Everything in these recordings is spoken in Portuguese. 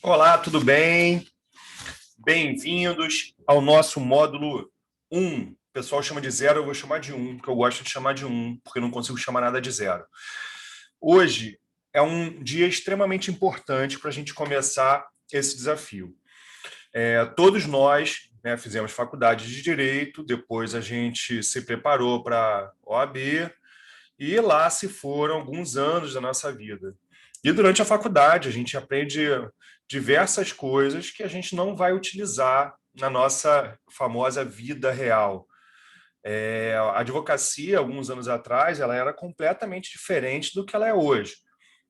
Olá, tudo bem? Bem-vindos ao nosso módulo 1. O pessoal chama de zero, eu vou chamar de 1, porque eu gosto de chamar de 1, porque eu não consigo chamar nada de zero. Hoje é um dia extremamente importante para a gente começar esse desafio. Todos nós, né, fizemos faculdade de Direito, depois a gente se preparou para a OAB, e lá se foram alguns anos da nossa vida. E durante a faculdade, a gente aprende diversas coisas que a gente não vai utilizar na nossa famosa vida real. A advocacia, alguns anos atrás, ela era completamente diferente do que ela é hoje.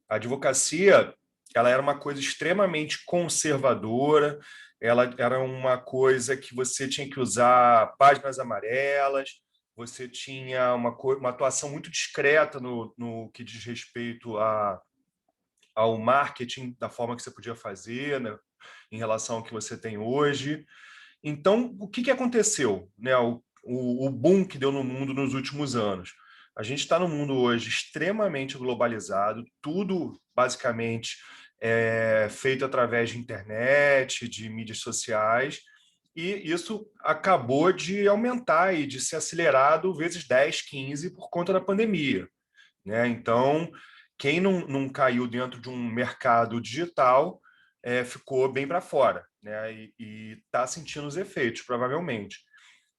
A advocacia, ela era uma coisa extremamente conservadora, ela era uma coisa que você tinha que usar páginas amarelas, você tinha uma atuação muito discreta no que diz respeito ao marketing, da forma que você podia fazer, né, em relação ao que você tem hoje. Então, o que aconteceu? Né? O boom que deu no mundo nos últimos anos. A gente está num mundo hoje extremamente globalizado, tudo basicamente é feito através de internet, de mídias sociais, e isso acabou de aumentar e de ser acelerado vezes 10, 15 por conta da pandemia. Né? Então, quem não caiu dentro de um mercado digital ficou bem para fora, né? E está sentindo os efeitos, provavelmente.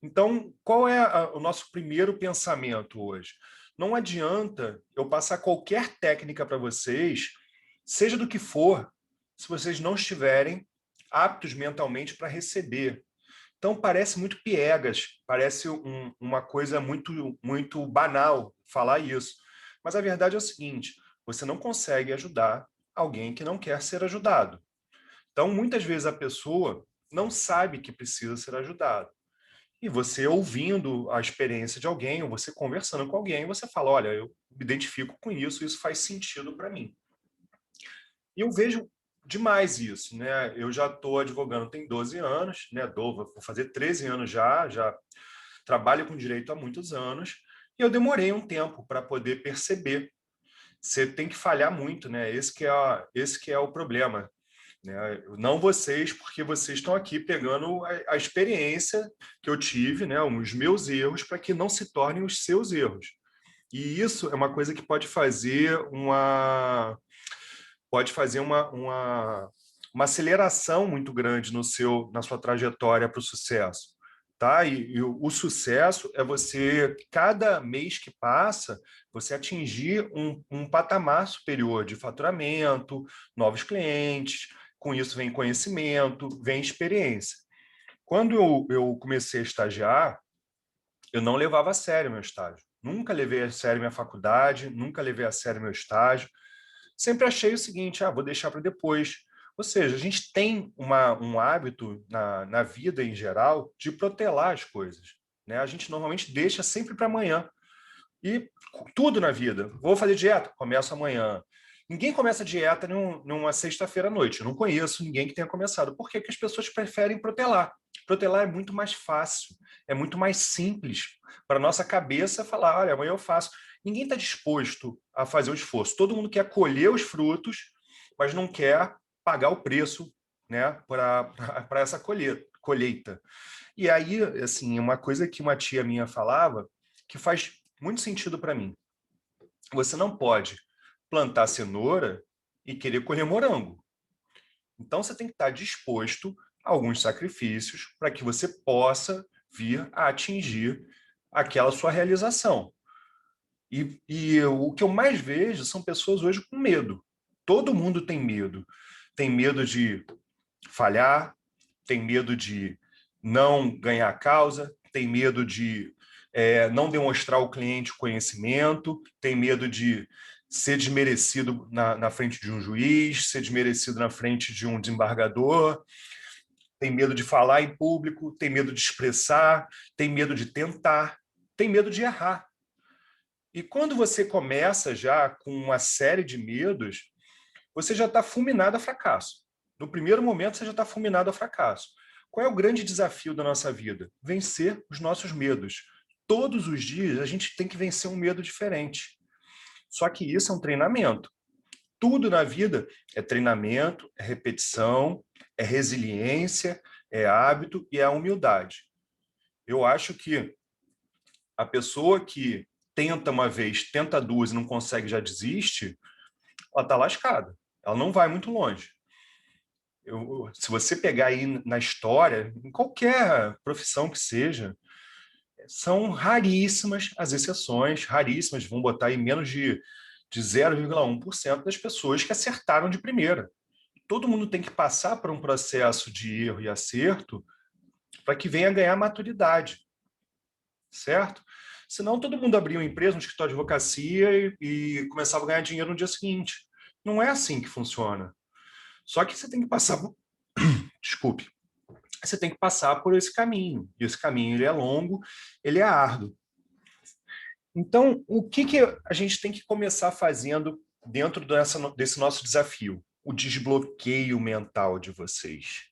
Então, qual é o nosso primeiro pensamento hoje? Não adianta eu passar qualquer técnica para vocês, seja do que for, se vocês não estiverem aptos mentalmente para receber. Então, parece muito piegas, parece uma coisa muito banal falar isso. Mas a verdade é o seguinte: você não consegue ajudar alguém que não quer ser ajudado. Então, muitas vezes a pessoa não sabe que precisa ser ajudada. E você ouvindo a experiência de alguém, ou você conversando com alguém, você fala: olha, eu me identifico com isso faz sentido para mim. E eu vejo demais isso, né? Eu já estou advogando tem 12 anos, né? Vou fazer 13 anos já trabalho com direito há muitos anos, e eu demorei um tempo para poder perceber. Você tem que falhar muito, né? Esse que é o problema. Né? Não vocês, porque vocês estão aqui pegando a experiência que eu tive, né? Os meus erros, para que não se tornem os seus erros. E isso é uma coisa que pode fazer uma aceleração muito grande na sua trajetória para o sucesso. Tá? E o sucesso é você, cada mês que passa, você atingir um patamar superior de faturamento, novos clientes, com isso vem conhecimento, vem experiência. Quando eu comecei a estagiar, eu não levava a sério meu estágio. Nunca levei a sério minha faculdade, nunca levei a sério meu estágio. Sempre achei o seguinte: vou deixar para depois. Ou seja, a gente tem um hábito na vida em geral de protelar as coisas. Né? A gente normalmente deixa sempre para amanhã. E tudo na vida. Vou fazer dieta? Começo amanhã. Ninguém começa dieta numa sexta-feira à noite. Eu não conheço ninguém que tenha começado. Por que que as pessoas preferem protelar? Protelar é muito mais fácil, é muito mais simples para a nossa cabeça falar: olha, amanhã eu faço. Ninguém está disposto a fazer o esforço. Todo mundo quer colher os frutos, mas não quer pagar o preço, né, para essa colheita. E aí, assim, uma coisa que uma tia minha falava, que faz muito sentido para mim: você não pode plantar cenoura e querer colher morango. Então, você tem que estar disposto a alguns sacrifícios para que você possa vir a atingir aquela sua realização. E o que eu mais vejo são pessoas hoje com medo. Todo mundo tem medo. Tem medo de falhar, tem medo de não ganhar a causa, tem medo de não demonstrar ao cliente o conhecimento, tem medo de ser desmerecido na frente de um juiz, ser desmerecido na frente de um desembargador, tem medo de falar em público, tem medo de expressar, tem medo de tentar, tem medo de errar. E quando você começa já com uma série de medos, você já está fulminado a fracasso. No primeiro momento, você já está fulminado a fracasso. Qual é o grande desafio da nossa vida? Vencer os nossos medos. Todos os dias, a gente tem que vencer um medo diferente. Só que isso é um treinamento. tudo na vida é treinamento, é repetição, é resiliência, é hábito e é a humildade. Eu acho que a pessoa que tenta uma vez, tenta duas e não consegue, já desiste, ela está lascada. Ela não vai muito longe. Se você pegar aí na história, em qualquer profissão que seja, são raríssimas as exceções, raríssimas, vão botar aí menos de 0,1% das pessoas que acertaram de primeira. Todo mundo tem que passar por um processo de erro e acerto para que venha ganhar maturidade, certo? Senão todo mundo abria uma empresa, um escritório de advocacia e começava a ganhar dinheiro no dia seguinte. Não é assim que funciona. Só que você tem que passar, desculpe, você tem que passar por esse caminho. E esse caminho ele é longo, ele é árduo. Então, o que a gente tem que começar fazendo dentro desse nosso desafio? O desbloqueio mental de vocês.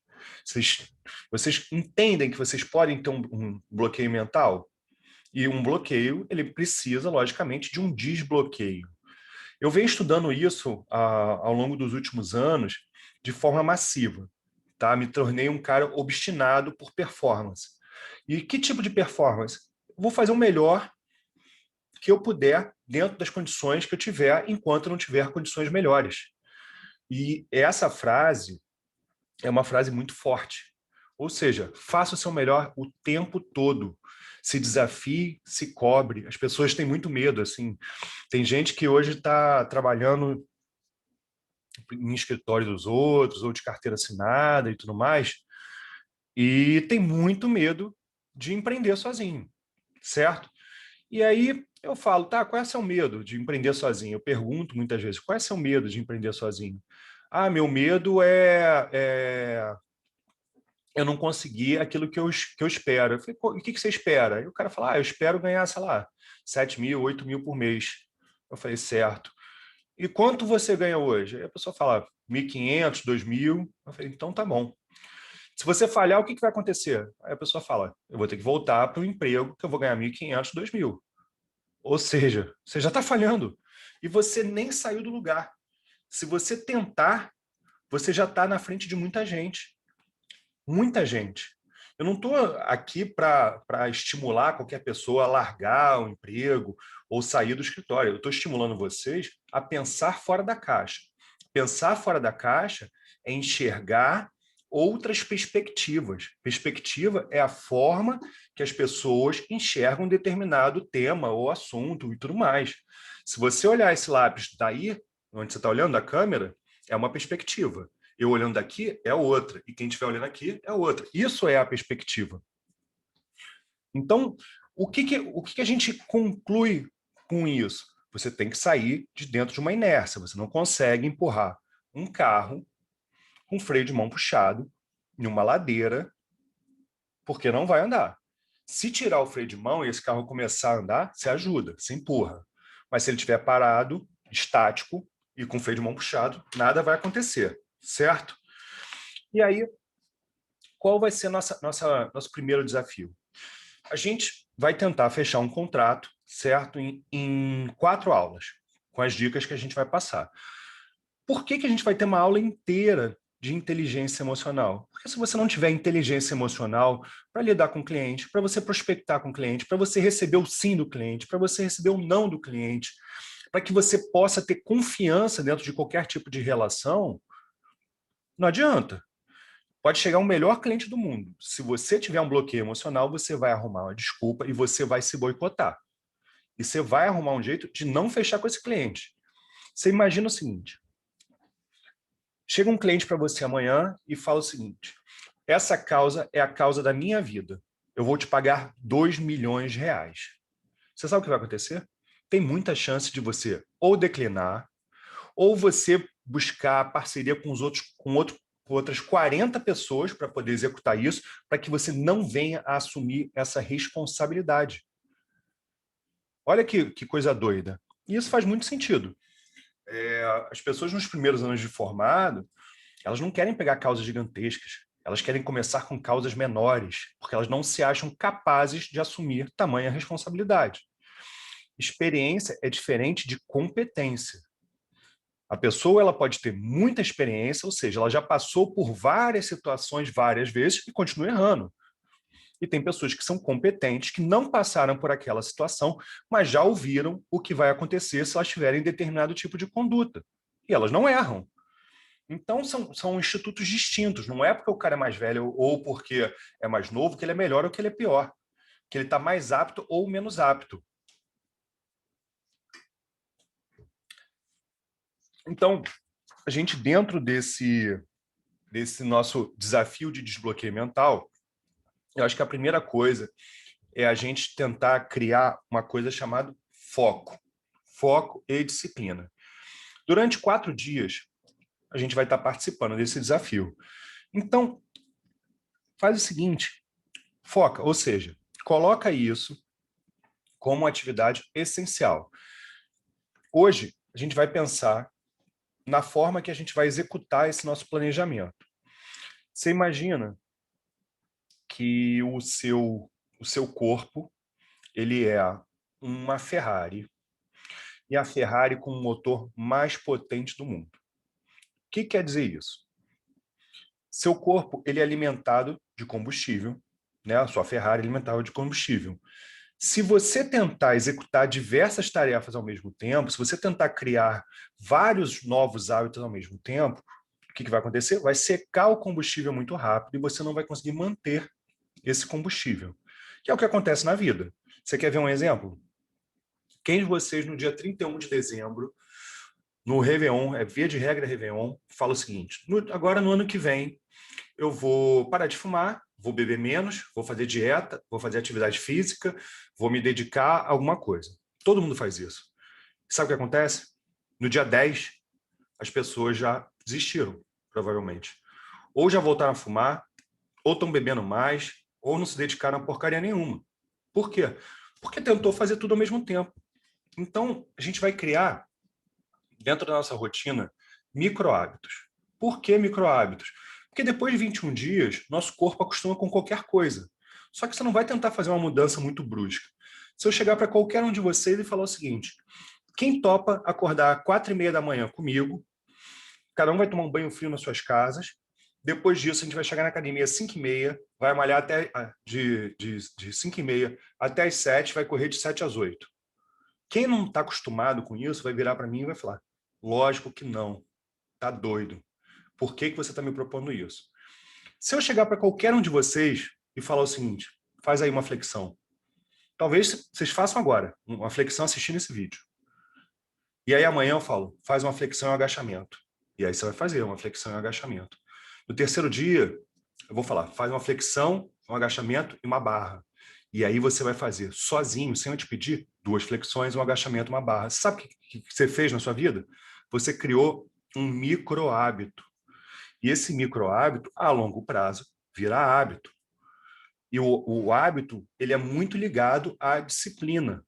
Vocês entendem que vocês podem ter um bloqueio mental? E um bloqueio, ele precisa, logicamente, de um desbloqueio. Eu venho estudando isso ao longo dos últimos anos de forma massiva. Tá? Me tornei um cara obstinado por performance. E que tipo de performance? Eu vou fazer o melhor que eu puder dentro das condições que eu tiver, enquanto eu não tiver condições melhores. E essa frase é uma frase muito forte. Ou seja, faça o seu melhor o tempo todo. Se desafie, se cobre. As pessoas têm muito medo, assim. Tem gente que hoje está trabalhando em escritório dos outros, ou de carteira assinada e tudo mais, e tem muito medo de empreender sozinho, certo? E aí eu falo, tá, qual é o seu medo de empreender sozinho? Eu pergunto muitas vezes, qual é o seu medo de empreender sozinho? Ah, meu medo é eu não conseguir aquilo que eu espero. Eu falei, o que você espera? E o cara fala, eu espero ganhar, sei lá, 7 mil, 8 mil por mês. Eu falei, certo. E quanto você ganha hoje? Aí a pessoa fala, 1.500, 2.000. Eu falei, então tá bom. Se você falhar, o que vai acontecer? Aí a pessoa fala, eu vou ter que voltar para o emprego que eu vou ganhar 1.500, 2.000. Ou seja, você já está falhando. E você nem saiu do lugar. Se você tentar, você já está na frente de muita gente. Muita gente. Eu não estou aqui para estimular qualquer pessoa a largar o emprego ou sair do escritório. Eu estou estimulando vocês a pensar fora da caixa. Pensar fora da caixa é enxergar outras perspectivas. Perspectiva é a forma que as pessoas enxergam um determinado tema ou assunto e tudo mais. Se você olhar esse lápis daí, onde você está olhando a câmera, é uma perspectiva. Eu olhando daqui é outra, e quem estiver olhando aqui é outra. Isso é a perspectiva. Então, o que a gente conclui com isso? Você tem que sair de dentro de uma inércia. Você não consegue empurrar um carro com freio de mão puxado em uma ladeira, porque não vai andar. Se tirar o freio de mão e esse carro começar a andar, você ajuda, você empurra. Mas se ele estiver parado, estático e com freio de mão puxado, nada vai acontecer, certo? E aí, qual vai ser nosso primeiro desafio? A gente vai tentar fechar um contrato, certo? Em 4 aulas, com as dicas que a gente vai passar. Por que a gente vai ter uma aula inteira de inteligência emocional? Porque se você não tiver inteligência emocional para lidar com o cliente, para você prospectar com o cliente, para você receber o sim do cliente, para você receber o não do cliente, para que você possa ter confiança dentro de qualquer tipo de relação, não adianta. Pode chegar o melhor cliente do mundo. Se você tiver um bloqueio emocional, você vai arrumar uma desculpa e você vai se boicotar. E você vai arrumar um jeito de não fechar com esse cliente. Você imagina o seguinte: chega um cliente para você amanhã e fala o seguinte: essa causa é a causa da minha vida. Eu vou te pagar 2 milhões de reais. Você sabe o que vai acontecer? Tem muita chance de você ou declinar, ou você buscar parceria com outras 40 pessoas para poder executar isso, para que você não venha a assumir essa responsabilidade. Olha que coisa doida. E isso faz muito sentido. As pessoas nos primeiros anos de formado, elas não querem pegar causas gigantescas, elas querem começar com causas menores, porque elas não se acham capazes de assumir tamanha responsabilidade. Experiência é diferente de competência. A pessoa ela pode ter muita experiência, ou seja, ela já passou por várias situações várias vezes e continua errando. E tem pessoas que são competentes, que não passaram por aquela situação, mas já ouviram o que vai acontecer se elas tiverem determinado tipo de conduta. E elas não erram. Então, são institutos distintos. Não é porque o cara é mais velho ou porque é mais novo que ele é melhor ou que ele é pior. Que ele está mais apto ou menos apto. Então, a gente, dentro desse nosso desafio de desbloqueio mental, eu acho que a primeira coisa é a gente tentar criar uma coisa chamada foco. Foco e disciplina. Durante 4 dias, a gente vai estar participando desse desafio. Então, faz o seguinte, foca, ou seja, coloca isso como uma atividade essencial. Hoje, a gente vai pensar na forma que a gente vai executar esse nosso planejamento. Você imagina que o seu corpo ele é uma Ferrari, e a Ferrari com o motor mais potente do mundo. O que quer dizer isso? Seu corpo ele é alimentado de combustível, né? A sua Ferrari é alimentada de combustível. Se você tentar executar diversas tarefas ao mesmo tempo, se você tentar criar vários novos hábitos ao mesmo tempo, o que vai acontecer? Vai secar o combustível muito rápido e você não vai conseguir manter esse combustível. Que é o que acontece na vida. Você quer ver um exemplo? Quem de vocês, no dia 31 de dezembro, no Réveillon, via de regra Réveillon, fala o seguinte, agora no ano que vem, eu vou parar de fumar, vou beber menos, vou fazer dieta, vou fazer atividade física, vou me dedicar a alguma coisa. Todo mundo faz isso. Sabe o que acontece? No dia 10, as pessoas já desistiram, provavelmente. Ou já voltaram a fumar, ou estão bebendo mais, ou não se dedicaram a porcaria nenhuma. Por quê? Porque tentou fazer tudo ao mesmo tempo. Então, a gente vai criar, dentro da nossa rotina, micro-hábitos. Por que micro-hábitos? Porque depois de 21 dias, nosso corpo acostuma com qualquer coisa. Só que você não vai tentar fazer uma mudança muito brusca. Se eu chegar para qualquer um de vocês e falar o seguinte, quem topa acordar 4h30 da manhã comigo, cada um vai tomar um banho frio nas suas casas, depois disso a gente vai chegar na academia às 5h30, vai malhar até de 5h30 até às 7, vai correr de 7 às 8. Quem não está acostumado com isso vai virar para mim e vai falar, lógico que não, tá doido. Por que você está me propondo isso? Se eu chegar para qualquer um de vocês e falar o seguinte, faz aí uma flexão. Talvez vocês façam agora, uma flexão assistindo esse vídeo. E aí amanhã eu falo, faz uma flexão e um agachamento. E aí você vai fazer uma flexão e um agachamento. No terceiro dia, eu vou falar, faz uma flexão, um agachamento e uma barra. E aí você vai fazer sozinho, sem eu te pedir, 2 flexões, um agachamento, uma barra. Sabe o que você fez na sua vida? Você criou um micro hábito. E esse micro hábito, a longo prazo, vira hábito. E o hábito, ele é muito ligado à disciplina.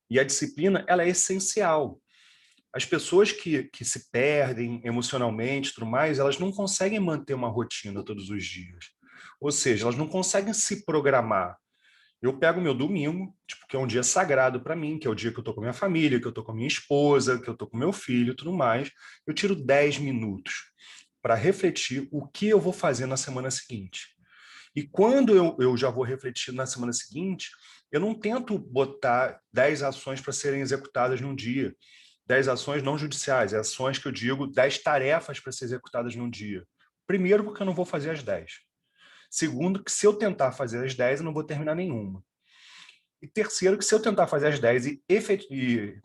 E a disciplina, ela é essencial. As pessoas que se perdem emocionalmente, tudo mais, elas não conseguem manter uma rotina todos os dias. Ou seja, elas não conseguem se programar. Eu pego meu domingo, tipo, que é um dia sagrado para mim, que é o dia que eu tô com a minha família, que eu tô com a minha esposa, que eu tô com meu filho, tudo mais. Eu tiro 10 minutos para refletir o que eu vou fazer na semana seguinte. E quando eu já vou refletir na semana seguinte, eu não tento botar 10 ações para serem executadas num dia. 10 ações não judiciais, é ações que eu digo 10 tarefas para serem executadas num dia. Primeiro, porque eu não vou fazer as 10. Segundo, que se eu tentar fazer as 10, eu não vou terminar nenhuma. E terceiro, que se eu tentar fazer as 10 e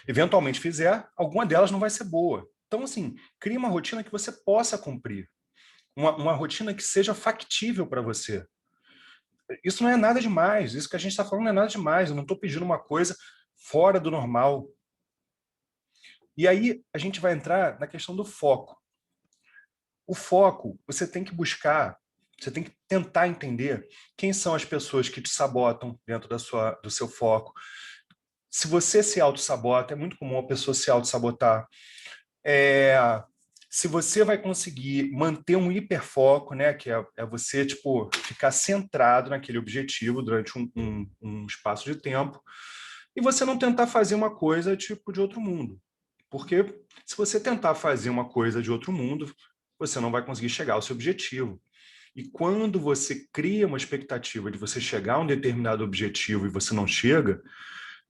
eventualmente fizer, alguma delas não vai ser boa. Então, assim, crie uma rotina que você possa cumprir. Uma rotina que seja factível para você. Isso não é nada demais. Isso que a gente está falando não é nada demais. Eu não estou pedindo uma coisa fora do normal. E aí a gente vai entrar na questão do foco. O foco, você tem que buscar, você tem que tentar entender quem são as pessoas que te sabotam dentro do seu foco. Se você se auto-sabota, é muito comum a pessoa se auto-sabotar. Se você vai conseguir manter um hiperfoco, né, que é você tipo, ficar centrado naquele objetivo durante um espaço de tempo, e você não tentar fazer uma coisa tipo de outro mundo. Porque se você tentar fazer uma coisa de outro mundo, você não vai conseguir chegar ao seu objetivo. E quando você cria uma expectativa de você chegar a um determinado objetivo e você não chega,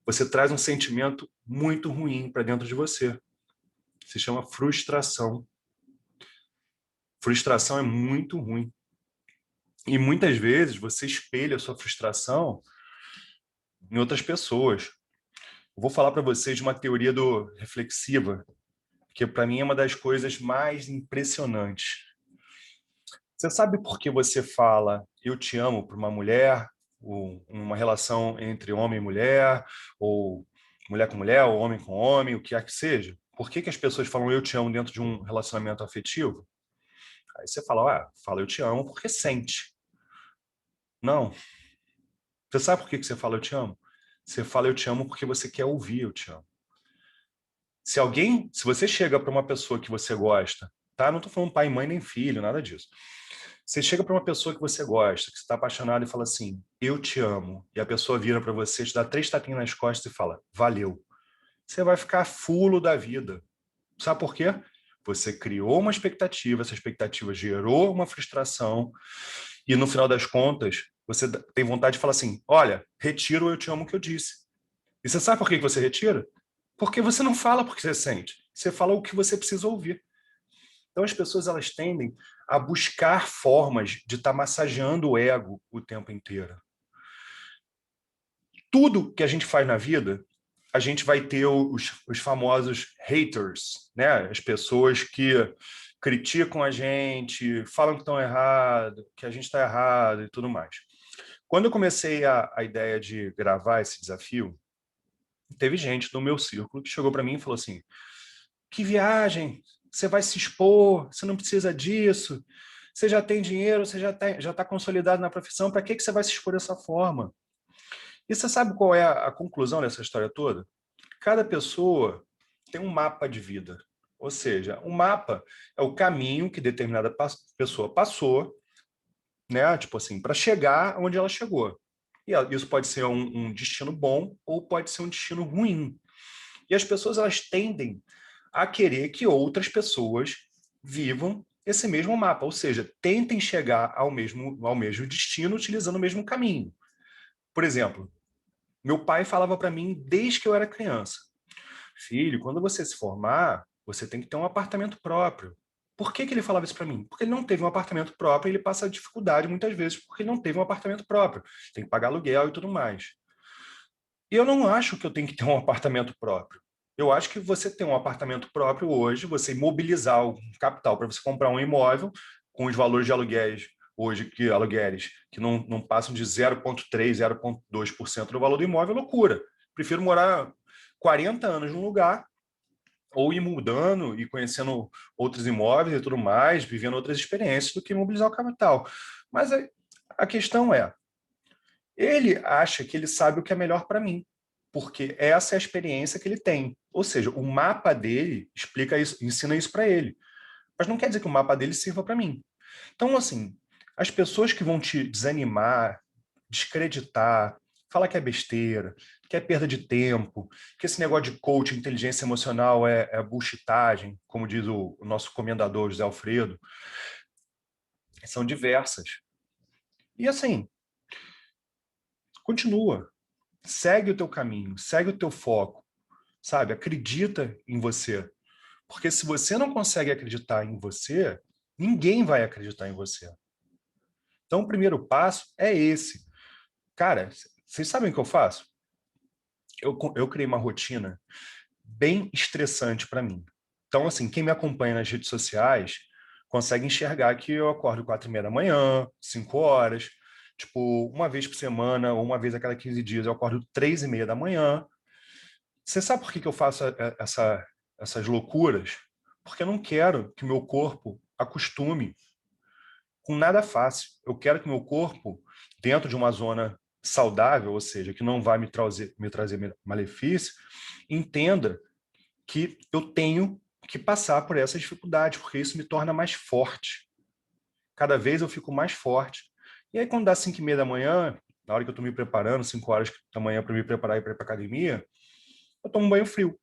você traz um sentimento muito ruim para dentro de você. Se chama frustração. Frustração é muito ruim. E muitas vezes você espelha a sua frustração em outras pessoas. Eu vou falar para vocês de uma teoria do reflexiva, que para mim é uma das coisas mais impressionantes. Você sabe por que você fala eu te amo para uma mulher, ou uma relação entre homem e mulher, ou homem com homem, o que quer que seja? Por que as pessoas falam eu te amo dentro de um relacionamento afetivo? Aí você fala, fala eu te amo porque sente. Não. Você sabe por que você fala eu te amo? Você fala eu te amo porque você quer ouvir eu te amo. Se você chega para uma pessoa que você gosta, tá? Não estou falando pai, mãe, nem filho, nada disso. Você chega para uma pessoa que você gosta, que você está apaixonado e fala assim, eu te amo. E a pessoa vira para você, te dá 3 tapinhas nas costas e fala, valeu. Você vai ficar fulo da vida. Sabe por quê? Você criou uma expectativa, essa expectativa gerou uma frustração e no final das contas, você tem vontade de falar assim, olha, retiro o eu te amo que eu disse. E você sabe por que você retira? Porque você não fala porque você sente. Você fala o que você precisa ouvir. Então as pessoas elas tendem a buscar formas de estar massageando o ego o tempo inteiro. Tudo que a gente faz na vida, a gente vai ter os famosos haters, né? As pessoas que criticam a gente, falam que estão errado, que a gente está errado e tudo mais. Quando eu comecei a ideia de gravar esse desafio, teve gente do meu círculo que chegou para mim e falou assim, que viagem, você vai se expor, você não precisa disso, você já tem dinheiro, você já tá consolidado na profissão, para que você vai se expor dessa forma? E você sabe qual é a conclusão dessa história toda? Cada pessoa tem um mapa de vida. Ou seja, o mapa é o caminho que determinada pessoa passou, né? Tipo assim, para chegar onde ela chegou. E isso pode ser um destino bom ou pode ser um destino ruim. E as pessoas elas tendem a querer que outras pessoas vivam esse mesmo mapa, ou seja, tentem chegar ao mesmo destino utilizando o mesmo caminho. Por exemplo, meu pai falava para mim desde que eu era criança, filho, quando você se formar, você tem que ter um apartamento próprio. Por que ele falava isso para mim? Porque ele não teve um apartamento próprio e ele passa dificuldade muitas vezes porque ele não teve um apartamento próprio. Tem que pagar aluguel e tudo mais. E eu não acho que eu tenho que ter um apartamento próprio. Eu acho que você ter um apartamento próprio hoje, você imobilizar o capital para você comprar um imóvel com os valores de aluguéis hoje, que aluguéis que não passam de 0,3, 0,2% do valor do imóvel, é loucura. Prefiro morar 40 anos num lugar ou ir mudando e conhecendo outros imóveis e tudo mais, vivendo outras experiências do que imobilizar o capital. Mas a questão é, ele acha que ele sabe o que é melhor para mim, porque essa é a experiência que ele tem. Ou seja, o mapa dele explica isso, ensina isso para ele. Mas não quer dizer que o mapa dele sirva para mim. Então, assim, as pessoas que vão te desanimar, descreditar, falar que é besteira, que é perda de tempo, que esse negócio de coach, inteligência emocional é bullshitagem, como diz o nosso comendador José Alfredo, são diversas. E assim, continua. Segue o teu caminho, segue o teu foco, sabe? Acredita em você. Porque se você não consegue acreditar em você, ninguém vai acreditar em você. Então, o primeiro passo é esse. Cara, vocês sabem o que eu faço? Eu criei uma rotina bem estressante para mim. Então, assim, quem me acompanha nas redes sociais consegue enxergar que eu acordo 4:30 da manhã, 5 horas, tipo, uma vez por semana ou uma vez a cada 15 dias eu acordo 3:30 da manhã. Você sabe por que eu faço essas loucuras? Porque eu não quero que meu corpo acostume com nada fácil. Eu quero que meu corpo, dentro de uma zona saudável, ou seja, que não vai me trazer malefício, entenda que eu tenho que passar por essa dificuldade, porque isso me torna mais forte. Cada vez eu fico mais forte. E aí, quando dá 5:30 da manhã, na hora que eu estou me preparando, 5 horas da manhã para me preparar e ir para a academia, eu tomo um banho frio.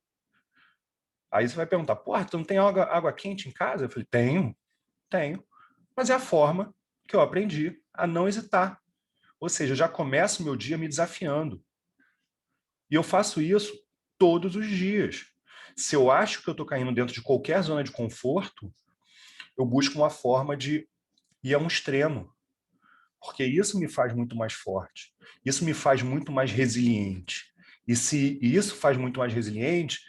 Aí você vai perguntar, porra, tu não tem água quente em casa? Eu falei, tenho. Mas é a forma que eu aprendi a não hesitar. Ou seja, eu já começo o meu dia me desafiando. E eu faço isso todos os dias. Se eu acho que eu estou caindo dentro de qualquer zona de conforto, eu busco uma forma de ir a um extremo. Porque isso me faz muito mais forte. Isso me faz muito mais resiliente. E se isso faz muito mais resiliente,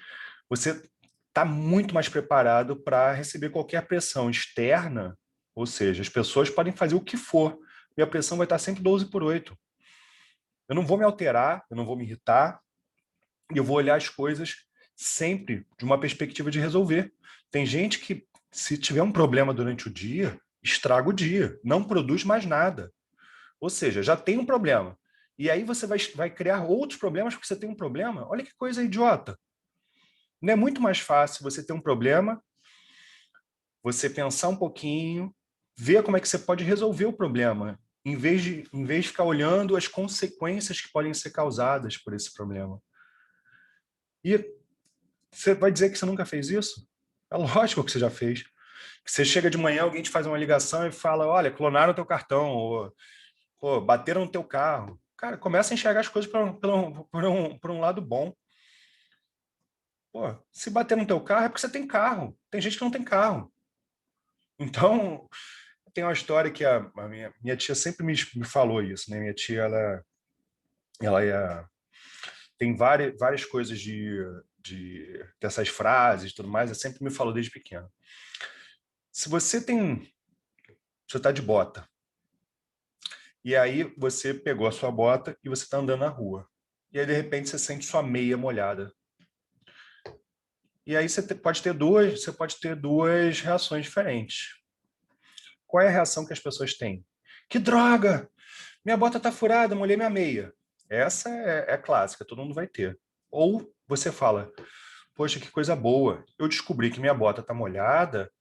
você está muito mais preparado para receber qualquer pressão externa, ou seja, as pessoas podem fazer o que for, e a pressão vai estar sempre 12/8. Eu não vou me alterar, eu não vou me irritar, e eu vou olhar as coisas sempre de uma perspectiva de resolver. Tem gente que, se tiver um problema durante o dia, estraga o dia, não produz mais nada. Ou seja, já tem um problema. E aí você vai criar outros problemas porque você tem um problema? Olha que coisa idiota. Não é muito mais fácil você ter um problema, você pensar um pouquinho, ver como é que você pode resolver o problema, em vez de ficar olhando as consequências que podem ser causadas por esse problema. E você vai dizer que você nunca fez isso? É lógico que você já fez. Você chega de manhã, alguém te faz uma ligação e fala, olha, clonaram o teu cartão, ou pô, bateram no teu carro. Cara, começa a enxergar as coisas por um lado bom. Pô, se bater no teu carro é porque você tem carro. Tem gente que não tem carro. Então, tem uma história que a minha tia sempre me falou isso, né? Minha tia, ela tem várias coisas dessas frases e tudo mais, ela sempre me falou desde pequeno. Se você está de bota, e aí você pegou a sua bota e você está andando na rua. E aí, de repente, você sente sua meia molhada. E aí você pode ter duas reações diferentes. Qual é a reação que as pessoas têm? Que droga! Minha bota está furada, molhei minha meia. Essa é clássica, todo mundo vai ter. Ou você fala, poxa, que coisa boa, eu descobri que minha bota está molhada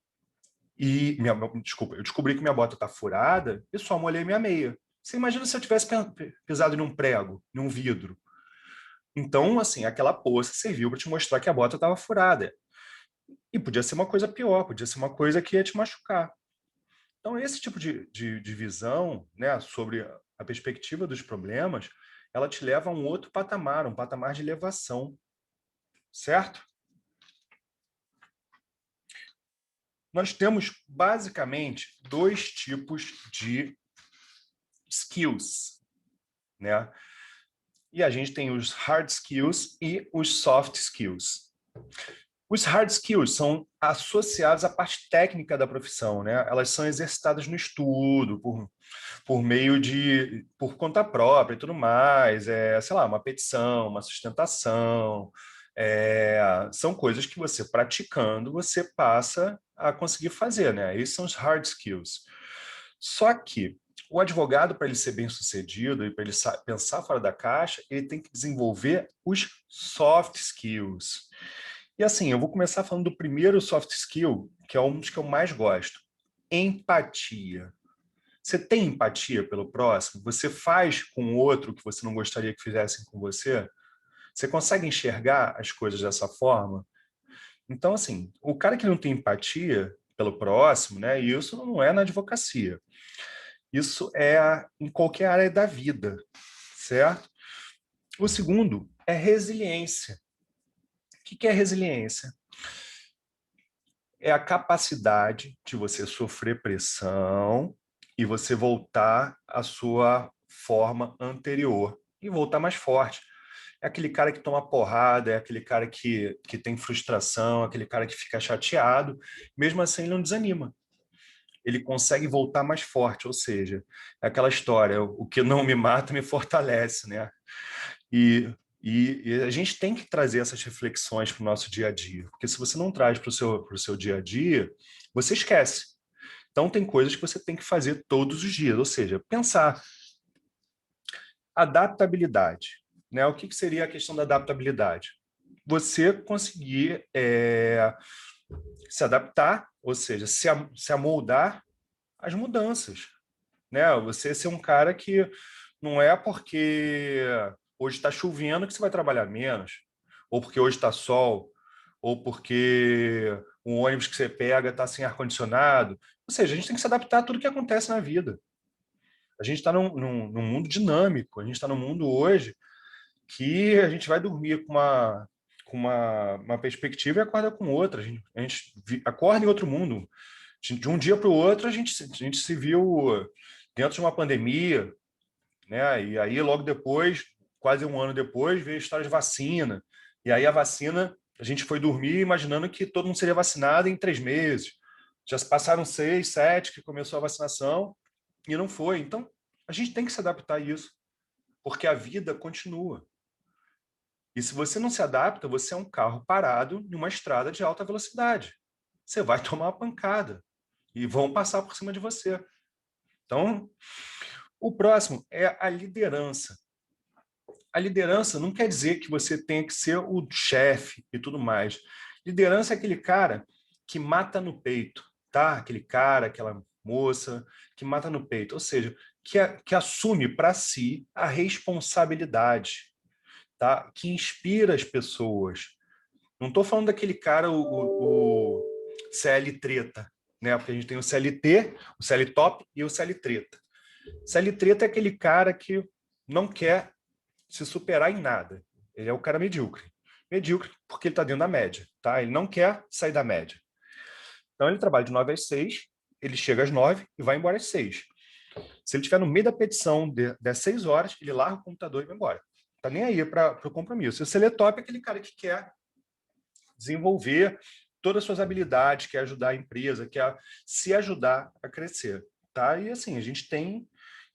desculpa, eu descobri que minha bota está furada e só molhei minha meia. Você imagina se eu tivesse pisado em um prego, em um vidro. Então, assim, aquela poça serviu para te mostrar que a bota estava furada. E podia ser uma coisa pior, podia ser uma coisa que ia te machucar. Então, esse tipo de visão, né, sobre a perspectiva dos problemas, ela te leva a um outro patamar, um patamar de elevação, certo? Nós temos, basicamente, dois tipos de skills, né? E a gente tem os hard skills e os soft skills. Os hard skills são associados à parte técnica da profissão, né? Elas são exercitadas no estudo, por conta própria e tudo mais, sei lá, uma petição, uma sustentação, são coisas que você praticando, você passa a conseguir fazer, né? Esses são os hard skills. Só que o advogado, para ele ser bem sucedido e para ele pensar fora da caixa, ele tem que desenvolver os soft skills. E assim, eu vou começar falando do primeiro soft skill, que é um dos que eu mais gosto: empatia. Você tem empatia pelo próximo? Você faz com o outro o que você não gostaria que fizessem com você? Você consegue enxergar as coisas dessa forma? Então, assim, o cara que não tem empatia pelo próximo, né? E isso não é na advocacia. Isso é em qualquer área da vida, certo? O segundo é resiliência. O que é resiliência? É a capacidade de você sofrer pressão e você voltar à sua forma anterior e voltar mais forte. É aquele cara que toma porrada, é aquele cara que tem frustração, aquele cara que fica chateado, mesmo assim ele não desanima. Ele consegue voltar mais forte, ou seja, é aquela história, o que não me mata me fortalece, né? E a gente tem que trazer essas reflexões para o nosso dia a dia, porque se você não traz para o seu dia a dia, você esquece. Então, tem coisas que você tem que fazer todos os dias, ou seja, pensar. Adaptabilidade. Né? O que seria a questão da adaptabilidade? Você conseguir se adaptar, ou seja, se amoldar às mudanças. Né? Você ser um cara que não é porque hoje está chovendo que você vai trabalhar menos, ou porque hoje está sol, ou porque o ônibus que você pega está sem ar-condicionado. Ou seja, a gente tem que se adaptar a tudo que acontece na vida. A gente está num mundo dinâmico, a gente está num mundo hoje que a gente vai dormir com uma perspectiva e acorda com outra. A gente acorda em outro mundo. De um dia para o outro, a gente se viu dentro de uma pandemia, né? E aí, logo depois, quase um ano depois, veio a história de vacina. E aí a vacina, a gente foi dormir imaginando que todo mundo seria vacinado em 3 meses. Já se passaram 6, 7 que começou a vacinação e não foi. Então, a gente tem que se adaptar a isso, porque a vida continua. E se você não se adapta, você é um carro parado em uma estrada de alta velocidade. Você vai tomar uma pancada e vão passar por cima de você. Então, o próximo é a liderança. A liderança não quer dizer que você tenha que ser o chefe e tudo mais. Liderança é aquele cara que mata no peito, tá? Aquele cara, aquela moça que mata no peito, ou seja, que assume para si a responsabilidade, tá? Que inspira as pessoas. Não estou falando daquele cara, o CL treta, né? Porque a gente tem o CLT, o CL top e o CL treta. CL treta é aquele cara que não quer se superar em nada. Ele é o cara medíocre. Medíocre porque ele está dentro da média, tá? Ele não quer sair da média. Então ele trabalha de 9 às 6, ele chega às 9 e vai embora às 6. Se ele estiver no meio da petição das 6 horas, ele larga o computador e vai embora. Tá nem aí para o compromisso. O Seletop é aquele cara que quer desenvolver todas as suas habilidades, quer ajudar a empresa, quer se ajudar a crescer, tá? E assim, a gente tem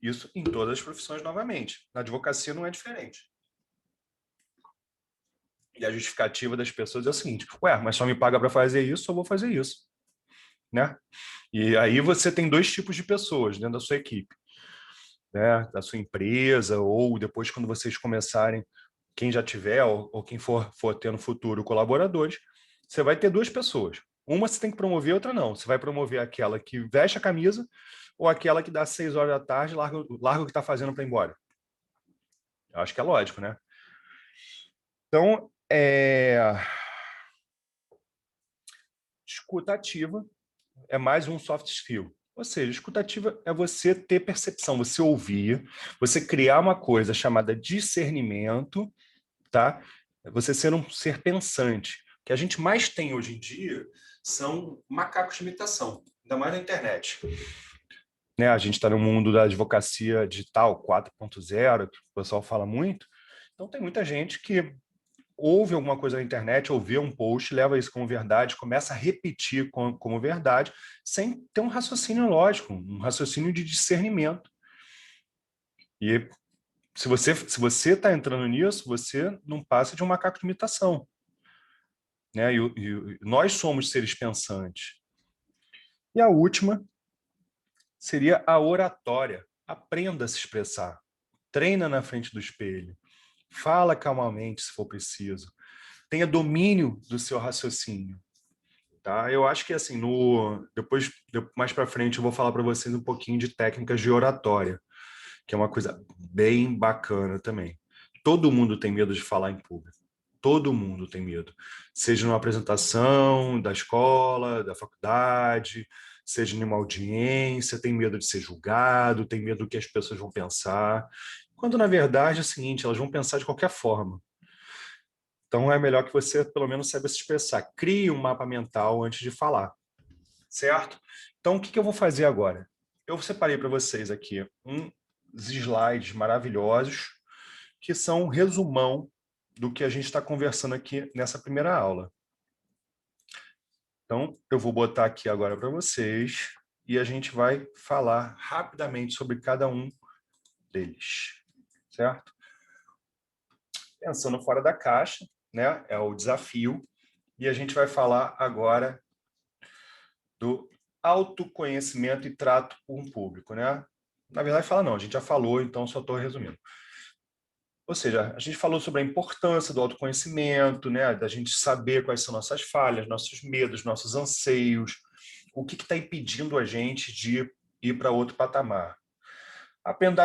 isso em todas as profissões novamente. Na advocacia não é diferente. E a justificativa das pessoas é o seguinte: ué, mas só me paga para fazer isso, eu vou fazer isso, né? E aí você tem dois tipos de pessoas dentro da sua equipe, né? Da sua empresa, ou depois quando vocês começarem, quem já tiver, ou quem for ter no futuro colaboradores, você vai ter duas pessoas. Uma você tem que promover, outra não. Você vai promover aquela que veste a camisa ou aquela que dá 6 horas da tarde, larga o que está fazendo para ir embora. Eu acho que é lógico, né? Então, escutativa é mais um soft skill. Ou seja, escutativa é você ter percepção, você ouvir, você criar uma coisa chamada discernimento, tá? É você ser um ser pensante. O que a gente mais tem hoje em dia são macacos de imitação, ainda mais na internet. Né? A gente está no mundo da advocacia digital 4.0, que o pessoal fala muito. Então tem muita gente que ouve alguma coisa na internet, ou vê um post, leva isso como verdade, começa a repetir como verdade, sem ter um raciocínio lógico, um raciocínio de discernimento. E se você está entrando nisso, você não passa de um macaco de imitação. Né? E nós somos seres pensantes. E a última seria a oratória. Aprenda a se expressar. Treina na frente do espelho. Fala calmamente, se for preciso. Tenha domínio do seu raciocínio. Tá? Eu acho que assim, depois mais para frente eu vou falar para vocês um pouquinho de técnicas de oratória, que é uma coisa bem bacana também. Todo mundo tem medo de falar em público. Todo mundo tem medo. Seja numa apresentação da escola, da faculdade, seja numa audiência, tem medo de ser julgado, tem medo do que as pessoas vão pensar. Quando, na verdade, é o seguinte, elas vão pensar de qualquer forma. Então, é melhor que você, pelo menos, saiba se expressar. Crie um mapa mental antes de falar, certo? Então, o que eu vou fazer agora? Eu separei para vocês aqui uns slides maravilhosos, que são um resumão do que a gente está conversando aqui nessa primeira aula. Então, eu vou botar aqui agora para vocês e a gente vai falar rapidamente sobre cada um deles, certo? Pensando fora da caixa, né? É o desafio. E a gente vai falar agora do autoconhecimento e trato com o público, né? Na verdade, fala não, a gente já falou, então só estou resumindo. Ou seja, a gente falou sobre a importância do autoconhecimento, né? Da gente saber quais são nossas falhas, nossos medos, nossos anseios, o que está impedindo a gente de ir para outro patamar. Aprender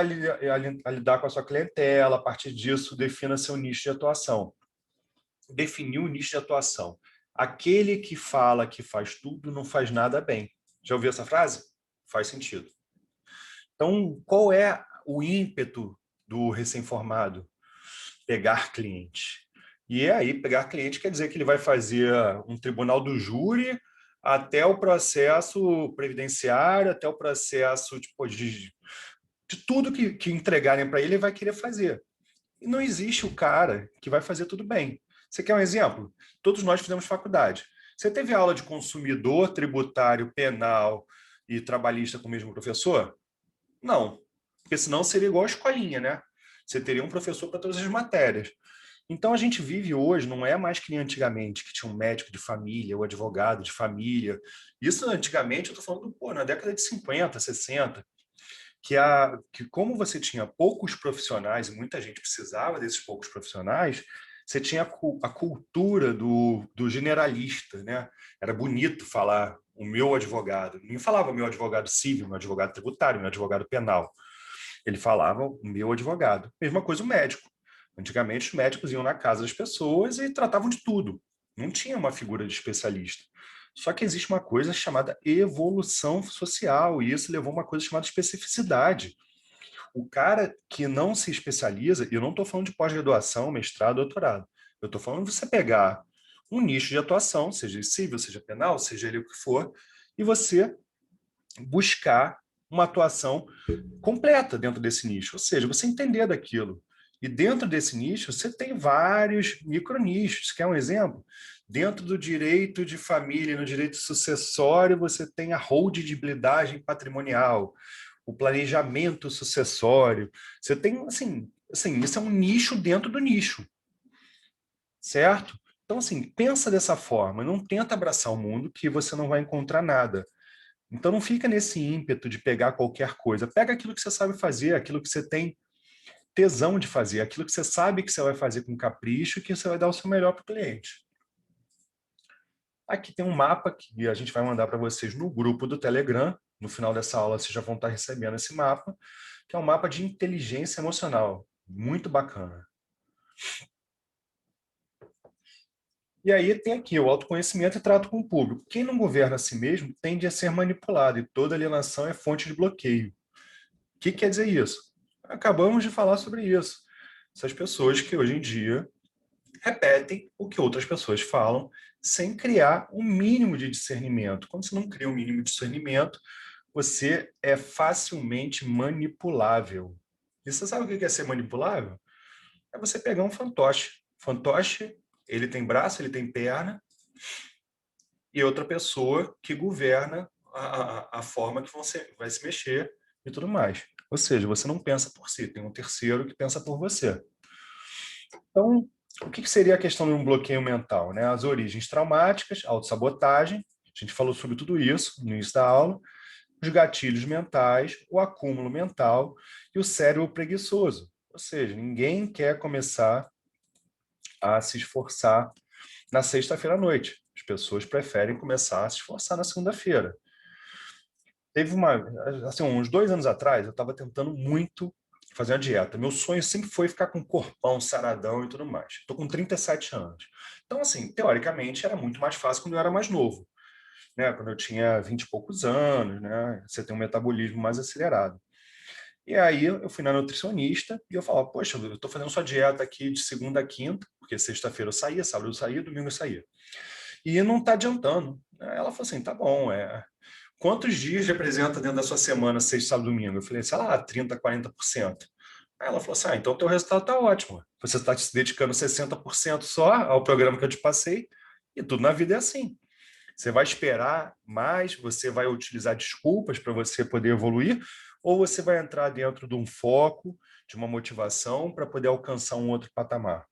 a lidar com a sua clientela, a partir disso, defina seu nicho de atuação. Definir o nicho de atuação. Aquele que fala que faz tudo não faz nada bem. Já ouviu essa frase? Faz sentido. Então, qual é o ímpeto do recém-formado? Pegar cliente. E aí, pegar cliente quer dizer que ele vai fazer um tribunal do júri até o processo previdenciário, até o processo de tudo que entregarem para ele, ele vai querer fazer. E não existe o cara que vai fazer tudo bem. Você quer um exemplo? Todos nós fizemos faculdade. Você teve aula de consumidor, tributário, penal e trabalhista com o mesmo professor? Não, porque senão seria igual a escolinha, né? Você teria um professor para todas as matérias. Então a gente vive hoje, não é mais que nem antigamente, que tinha um médico de família, ou advogado de família. Isso antigamente, eu estou falando, pô, na década de 50, 60, que como você tinha poucos profissionais e muita gente precisava desses poucos profissionais, você tinha a cultura do generalista, né? Era bonito falar o meu advogado. Ninguém falava meu advogado civil, meu advogado tributário, meu advogado penal. Ele falava o meu advogado. Mesma coisa o médico. Antigamente, os médicos iam na casa das pessoas e tratavam de tudo. Não tinha uma figura de especialista. Só que existe uma coisa chamada evolução social, e isso levou a uma coisa chamada especificidade. O cara que não se especializa, e eu não estou falando de pós-graduação, mestrado, doutorado, eu estou falando de você pegar um nicho de atuação, seja civil, seja penal, seja ele o que for, e você buscar uma atuação completa dentro desse nicho, ou seja, você entender daquilo. E dentro desse nicho, você tem vários micronichos. Quer um exemplo? Dentro do direito de família, no direito sucessório, você tem a hold de blindagem patrimonial, o planejamento sucessório. Você tem, assim, isso é um nicho dentro do nicho, certo? Então, assim, pensa dessa forma, não tenta abraçar o mundo que você não vai encontrar nada. Então não fica nesse ímpeto de pegar qualquer coisa. Pega aquilo que você sabe fazer, aquilo que você tem tesão de fazer, aquilo que você sabe que você vai fazer com capricho e que você vai dar o seu melhor para o cliente. Aqui tem um mapa que a gente vai mandar para vocês no grupo do Telegram. No final dessa aula vocês já vão estar recebendo esse mapa, que é um mapa de inteligência emocional. Muito bacana. E aí tem aqui o autoconhecimento e trato com o público. Quem não governa a si mesmo tende a ser manipulado e toda alienação é fonte de bloqueio. O que quer dizer isso? Acabamos de falar sobre isso. Essas pessoas que hoje em dia repetem o que outras pessoas falam sem criar um mínimo de discernimento. Quando você não cria um mínimo de discernimento, você é facilmente manipulável. E você sabe o que é ser manipulável? É você pegar um fantoche. Fantoche, ele tem braço, ele tem perna, e outra pessoa que governa a forma que você vai se mexer e tudo mais. Ou seja, você não pensa por si, tem um terceiro que pensa por você. Então, o que seria a questão de um bloqueio mental? Né? As origens traumáticas, autossabotagem, a gente falou sobre tudo isso no início da aula, os gatilhos mentais, o acúmulo mental e o cérebro preguiçoso. Ou seja, ninguém quer começar a se esforçar na sexta-feira à noite. As pessoas preferem começar a se esforçar na segunda-feira. Teve assim, uns 2 anos atrás, eu estava tentando muito fazer uma dieta. Meu sonho sempre foi ficar com um corpão, saradão e tudo mais. Estou com 37 anos. Então, assim, teoricamente, era muito mais fácil quando eu era mais novo, né? Quando eu tinha 20 e poucos anos, né? Você tem um metabolismo mais acelerado. E aí eu fui na nutricionista e eu falava, poxa, eu estou fazendo sua dieta aqui de segunda a quinta, porque sexta-feira eu saía, sábado eu saía, domingo eu saía. E não está adiantando. Ela falou assim, tá bom, quantos dias representa dentro da sua semana, sexta, sábado, domingo? Eu falei, sei lá, 30, 40%. Aí ela falou assim, então o teu resultado está ótimo. Você está se dedicando 60% só ao programa que eu te passei, e tudo na vida é assim. Você vai esperar mais, você vai utilizar desculpas para você poder evoluir, ou você vai entrar dentro de um foco, de uma motivação para poder alcançar um outro patamar.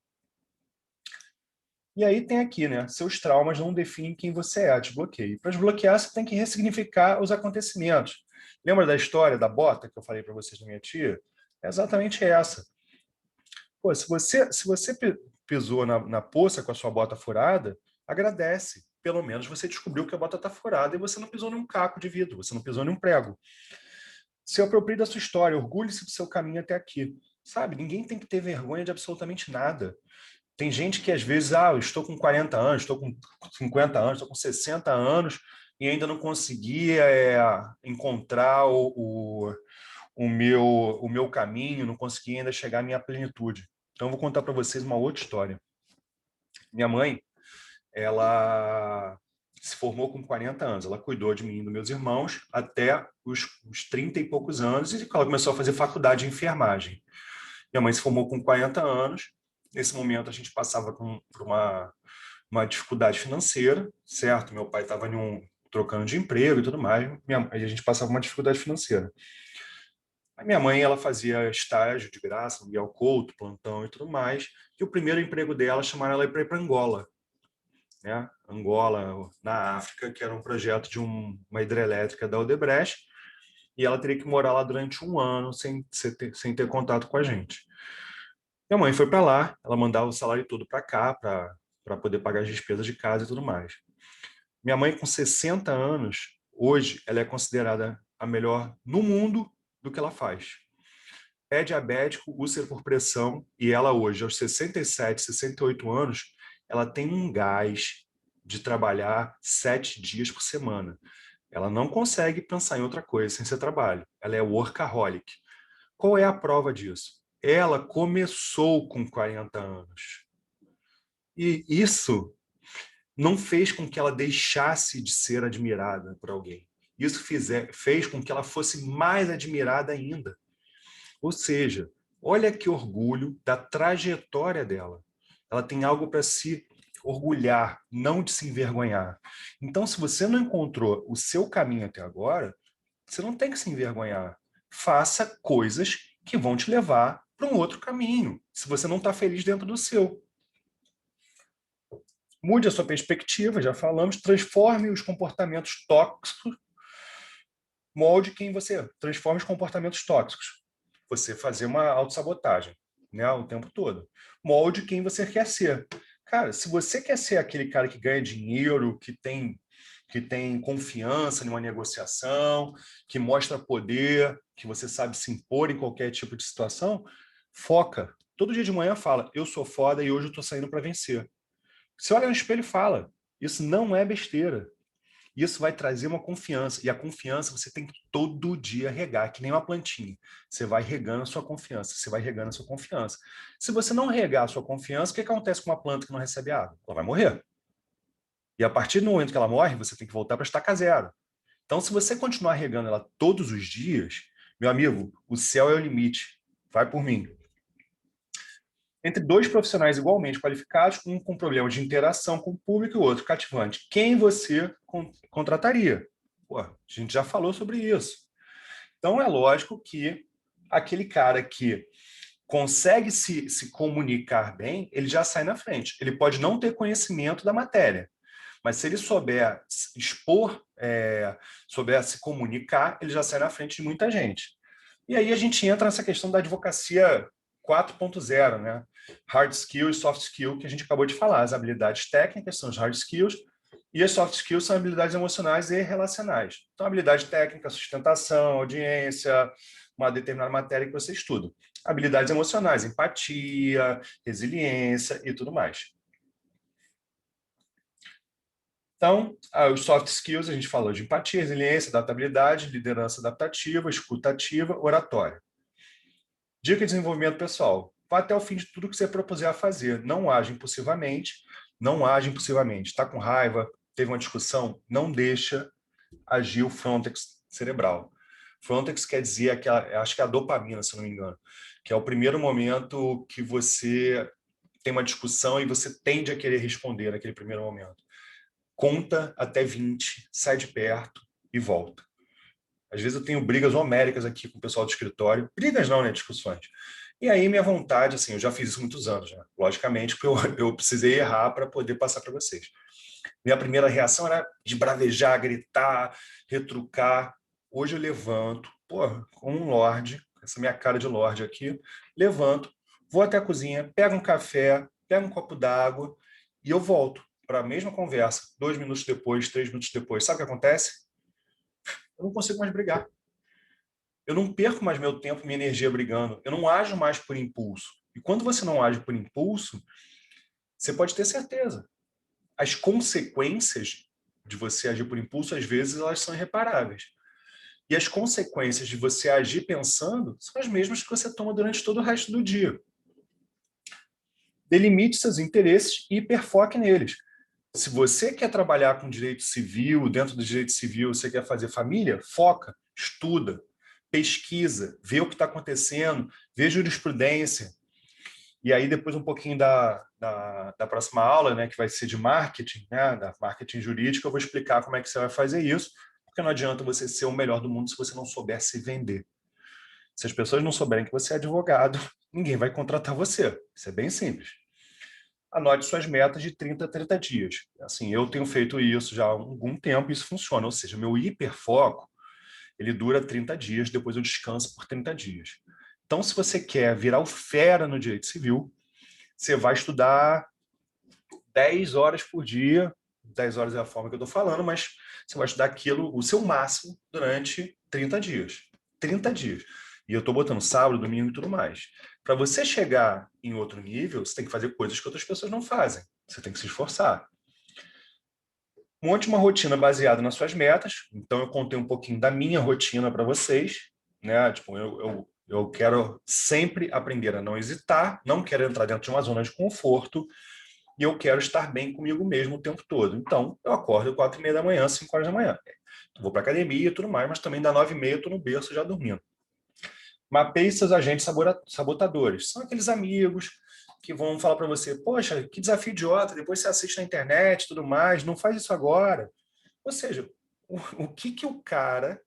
E aí tem aqui, né? Seus traumas não definem quem você é, desbloqueio. Para desbloquear, você tem que ressignificar os acontecimentos. Lembra da história da bota que eu falei para vocês da minha tia? É exatamente essa. Pô, se você pisou na poça com a sua bota furada, agradece. Pelo menos você descobriu que a bota está furada e você não pisou num caco de vidro, você não pisou num prego. Se aproprie da sua história, orgulhe-se do seu caminho até aqui. Sabe, ninguém tem que ter vergonha de absolutamente nada. Tem gente que às vezes, eu estou com 40 anos, estou com 50 anos, estou com 60 anos e ainda não conseguia encontrar o meu caminho, não consegui ainda chegar à minha plenitude. Então, eu vou contar para vocês uma outra história. Minha mãe, ela se formou com 40 anos. Ela cuidou de mim e dos meus irmãos até os 30 e poucos anos, e ela começou a fazer faculdade de enfermagem. Minha mãe se formou com 40 anos. Nesse momento, a gente passava por uma dificuldade financeira, certo? Meu pai estava trocando de emprego e tudo mais, a gente passava uma dificuldade financeira. A minha mãe, ela fazia estágio de graça, no Miguel Couto, plantão e tudo mais, e o primeiro emprego dela chamaram ela para ir para Angola, né? Angola, na África, que era um projeto de uma hidrelétrica da Odebrecht, e ela teria que morar lá durante um ano sem ter contato com a gente. Minha mãe foi para lá, ela mandava o salário todo para cá, para poder pagar as despesas de casa e tudo mais. Minha mãe, com 60 anos, hoje, ela é considerada a melhor no mundo do que ela faz. É diabético, úlcera por pressão, e ela hoje, aos 67, 68 anos, ela tem um gás de trabalhar 7 dias por semana. Ela não consegue pensar em outra coisa sem ser trabalho. Ela é workaholic. Qual é a prova disso? Ela começou com 40 anos. E isso não fez com que ela deixasse de ser admirada por alguém. Isso fez com que ela fosse mais admirada ainda. Ou seja, olha que orgulho da trajetória dela. Ela tem algo para se orgulhar, não de se envergonhar. Então, se você não encontrou o seu caminho até agora, você não tem que se envergonhar. Faça coisas que vão te levar para um outro caminho, se você não está feliz dentro do seu. Mude a sua perspectiva, já falamos, transforme os comportamentos tóxicos, molde quem você é, transforme os comportamentos tóxicos. Você fazer uma autossabotagem, né, o tempo todo. Molde quem você quer ser. Cara, se você quer ser aquele cara que ganha dinheiro, que tem confiança numa negociação, que mostra poder, que você sabe se impor em qualquer tipo de situação, foca. Todo dia de manhã fala, eu sou foda e hoje eu estou saindo para vencer. Você olha no espelho e fala, isso não é besteira. Isso vai trazer uma confiança. E a confiança você tem que todo dia regar, que nem uma plantinha. Você vai regando a sua confiança, você vai regando a sua confiança. Se você não regar a sua confiança, o que acontece com uma planta que não recebe água? Ela vai morrer. E a partir do momento que ela morre, você tem que voltar para estaca zero. Então, se você continuar regando ela todos os dias, meu amigo, o céu é o limite. Vai por mim. Entre dois profissionais igualmente qualificados, um com problemas de interação com o público e o outro cativante, quem você contrataria? Pô, a gente já falou sobre isso. Então, é lógico que aquele cara que consegue se comunicar bem, ele já sai na frente. Ele pode não ter conhecimento da matéria, mas se ele souber expor, souber se comunicar, ele já sai na frente de muita gente. E aí a gente entra nessa questão da advocacia 4.0, né? Hard skill e soft skill, que a gente acabou de falar. As habilidades técnicas são os hard skills e as soft skills são habilidades emocionais e relacionais. Então, habilidade técnica, sustentação, audiência, uma determinada matéria que você estuda. Habilidades emocionais, empatia, resiliência e tudo mais. Então, os soft skills, a gente falou de empatia, resiliência, adaptabilidade, liderança adaptativa, escuta ativa, oratória. Dica de desenvolvimento pessoal. Vá até o fim de tudo que você propuser a fazer. Não age impulsivamente, não age impulsivamente. Está com raiva, teve uma discussão, não deixa agir o frontex cerebral. Frontex quer dizer, acho que é a dopamina, se não me engano, que é o primeiro momento que você tem uma discussão e você tende a querer responder naquele primeiro momento. Conta até 20, sai de perto e volta. Às vezes eu tenho brigas homéricas aqui com o pessoal do escritório. Brigas não, né? Discussões. E aí minha vontade, assim, eu já fiz isso há muitos anos, né? Logicamente, porque eu precisei errar para poder passar para vocês. Minha primeira reação era de bravejar, gritar, retrucar. Hoje eu levanto, como um lorde, essa minha cara de lorde aqui, levanto, vou até a cozinha, pego um café, pego um copo d'água e eu volto para a mesma conversa, 2 minutos depois, 3 minutos depois. Sabe o que acontece? Eu não consigo mais brigar. Eu não perco mais meu tempo, minha energia brigando. Eu não ajo mais por impulso. E quando você não age por impulso, você pode ter certeza. As consequências de você agir por impulso, às vezes, elas são irreparáveis. E as consequências de você agir pensando são as mesmas que você toma durante todo o resto do dia. Delimite seus interesses e hiperfoque neles. Se você quer trabalhar com direito civil, dentro do direito civil, você quer fazer família, foca, estuda, pesquisa, vê o que está acontecendo, vê jurisprudência. E aí, depois, um pouquinho da próxima aula, né, que vai ser de marketing, né, da marketing jurídico, eu vou explicar como é que você vai fazer isso, porque não adianta você ser o melhor do mundo se você não souber se vender. Se as pessoas não souberem que você é advogado, ninguém vai contratar você. Isso é bem simples. Anote suas metas de 30 a 30 dias. Assim, eu tenho feito isso já há algum tempo e isso funciona. Ou seja, meu hiperfoco, ele dura 30 dias, depois eu descanso por 30 dias. Então, se você quer virar o fera no direito civil, você vai estudar 10 horas por dia. 10 horas é a forma que eu estou falando, mas você vai estudar aquilo, o seu máximo, durante 30 dias. 30 dias. E eu estou botando sábado, domingo e tudo mais. Para você chegar em outro nível, você tem que fazer coisas que outras pessoas não fazem. Você tem que se esforçar. Monte uma rotina baseada nas suas metas. Então, eu contei um pouquinho da minha rotina para vocês. Né? Tipo, eu quero sempre aprender a não hesitar, não quero entrar dentro de uma zona de conforto e eu quero estar bem comigo mesmo o tempo todo. Então, eu acordo 4h30 da manhã, 5 horas da manhã. Vou para academia e tudo mais, mas também da 9h30 eu estou no berço já dormindo. Mapeie seus agentes sabotadores. São aqueles amigos que vão falar para você, poxa, que desafio idiota, depois você assiste na internet e tudo mais, não faz isso agora. Ou seja, o que o cara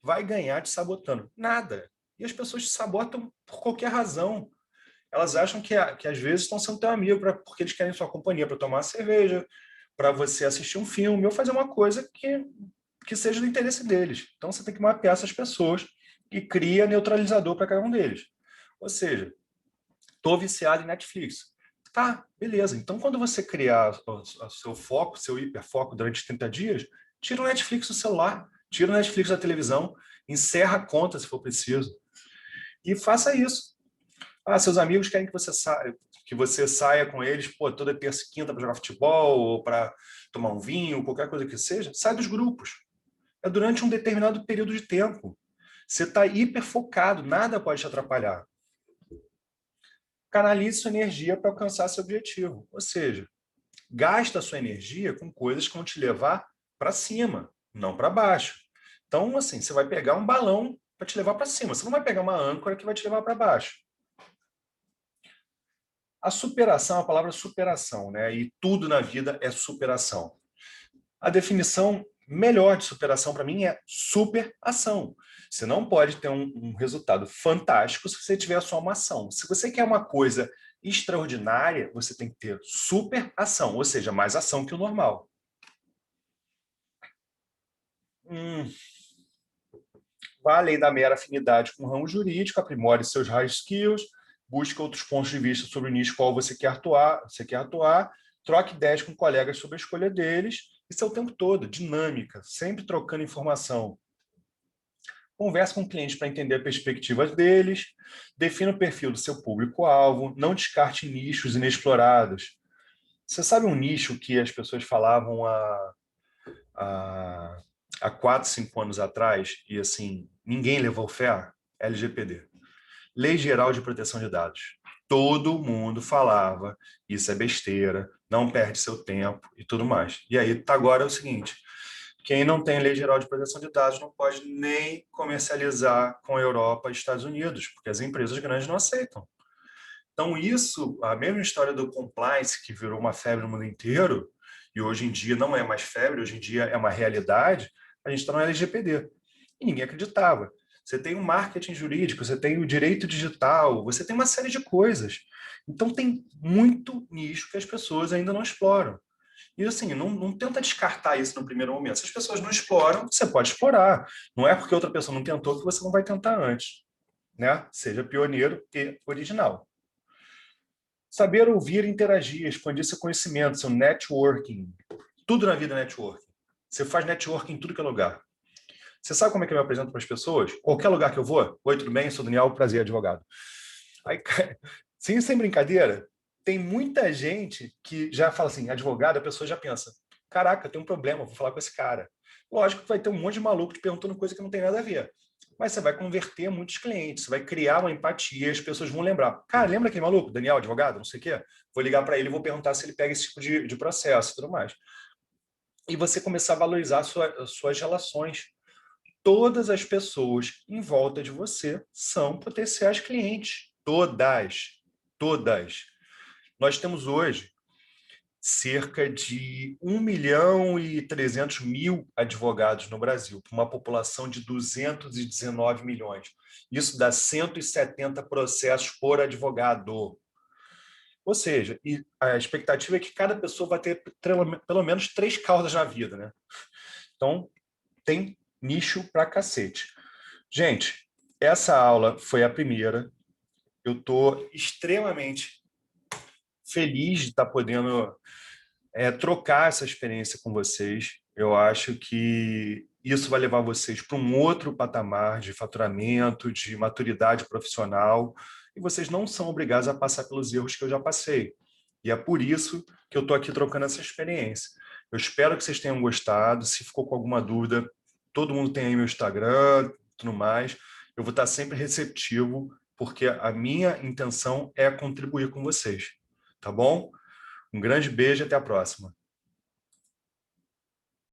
vai ganhar te sabotando? Nada. E as pessoas te sabotam por qualquer razão. Elas acham que às vezes estão sendo teu amigo porque eles querem sua companhia para tomar uma cerveja, para você assistir um filme ou fazer uma coisa que seja do interesse deles. Então você tem que mapear essas pessoas e cria neutralizador para cada um deles. Ou seja, estou viciado em Netflix. Tá, beleza. Então, quando você criar o seu foco, seu hiperfoco durante 30 dias, tira o Netflix do celular, tira o Netflix da televisão, encerra a conta se for preciso. E faça isso. Ah, seus amigos querem que você saia com eles, pô, toda terça e quinta para jogar futebol ou para tomar um vinho, qualquer coisa que seja. Sai dos grupos. É durante um determinado período de tempo. Você está hiper focado, nada pode te atrapalhar. Canalize sua energia para alcançar seu objetivo. Ou seja, gasta a sua energia com coisas que vão te levar para cima, não para baixo. Então, assim, você vai pegar um balão para te levar para cima. Você não vai pegar uma âncora que vai te levar para baixo. A superação, a palavra superação, né? E tudo na vida é superação. A definição melhor de superação para mim é superação. Você não pode ter um resultado fantástico se você tiver só uma ação. Se você quer uma coisa extraordinária, você tem que ter superação, ou seja, mais ação que o normal. Vá além da mera afinidade com o ramo jurídico, aprimore seus hard skills, busque outros pontos de vista sobre o nicho qual você quer atuar, troque ideias com colegas sobre a escolha deles, isso é o tempo todo, dinâmica, sempre trocando informação. Converse com clientes para entender a perspectiva deles, defina o perfil do seu público-alvo, não descarte nichos inexplorados. Você sabe um nicho que as pessoas falavam há 4, 5 anos atrás e assim, ninguém levou fé? LGPD. Lei Geral de Proteção de Dados. Todo mundo falava, isso é besteira, não perde seu tempo e tudo mais. E aí, agora é o seguinte, quem não tem Lei Geral de Proteção de Dados não pode nem comercializar com a Europa e Estados Unidos, porque as empresas grandes não aceitam. Então, isso, a mesma história do compliance, que virou uma febre no mundo inteiro, e hoje em dia não é mais febre, hoje em dia é uma realidade, a gente está no LGPD. E ninguém acreditava. Você tem o marketing jurídico, você tem o direito digital, você tem uma série de coisas. Então, tem muito nicho que as pessoas ainda não exploram. E assim, não tenta descartar isso no primeiro momento. Se as pessoas não exploram, você pode explorar. Não é porque outra pessoa não tentou que você não vai tentar antes. Né? Seja pioneiro e original. Saber ouvir e interagir, expandir seu conhecimento, seu networking. Tudo na vida é networking. Você faz networking em tudo que é lugar. Você sabe como é que eu me apresento para as pessoas? Qualquer lugar que eu vou, oi, tudo bem? Sou Daniel, prazer, advogado. Aí, sem brincadeira, tem muita gente que já fala assim, advogado, a pessoa já pensa, caraca, eu tenho um problema, vou falar com esse cara. Lógico que vai ter um monte de maluco te perguntando coisa que não tem nada a ver. Mas você vai converter muitos clientes, você vai criar uma empatia, as pessoas vão lembrar. Cara, lembra aquele maluco, Daniel, advogado, não sei o quê? Vou ligar para ele e vou perguntar se ele pega esse tipo de processo e tudo mais. E você começar a valorizar suas relações. Todas as pessoas em volta de você são potenciais clientes. Todas. Todas. Nós temos hoje cerca de 1.300.000 advogados no Brasil, para uma população de 219 milhões. Isso dá 170 processos por advogado. Ou seja, a expectativa é que cada pessoa vai ter pelo menos 3 causas na vida, né? Então, tem nicho pra cacete. Gente, essa aula foi a primeira. Eu estou extremamente feliz de estar podendo trocar essa experiência com vocês. Eu acho que isso vai levar vocês para um outro patamar de faturamento, de maturidade profissional, e vocês não são obrigados a passar pelos erros que eu já passei. E é por isso que eu estou aqui trocando essa experiência. Eu espero que vocês tenham gostado. Se ficou com alguma dúvida, todo mundo tem aí meu Instagram, tudo mais. Eu vou estar sempre receptivo, porque a minha intenção é contribuir com vocês. Tá bom? Um grande beijo e até a próxima.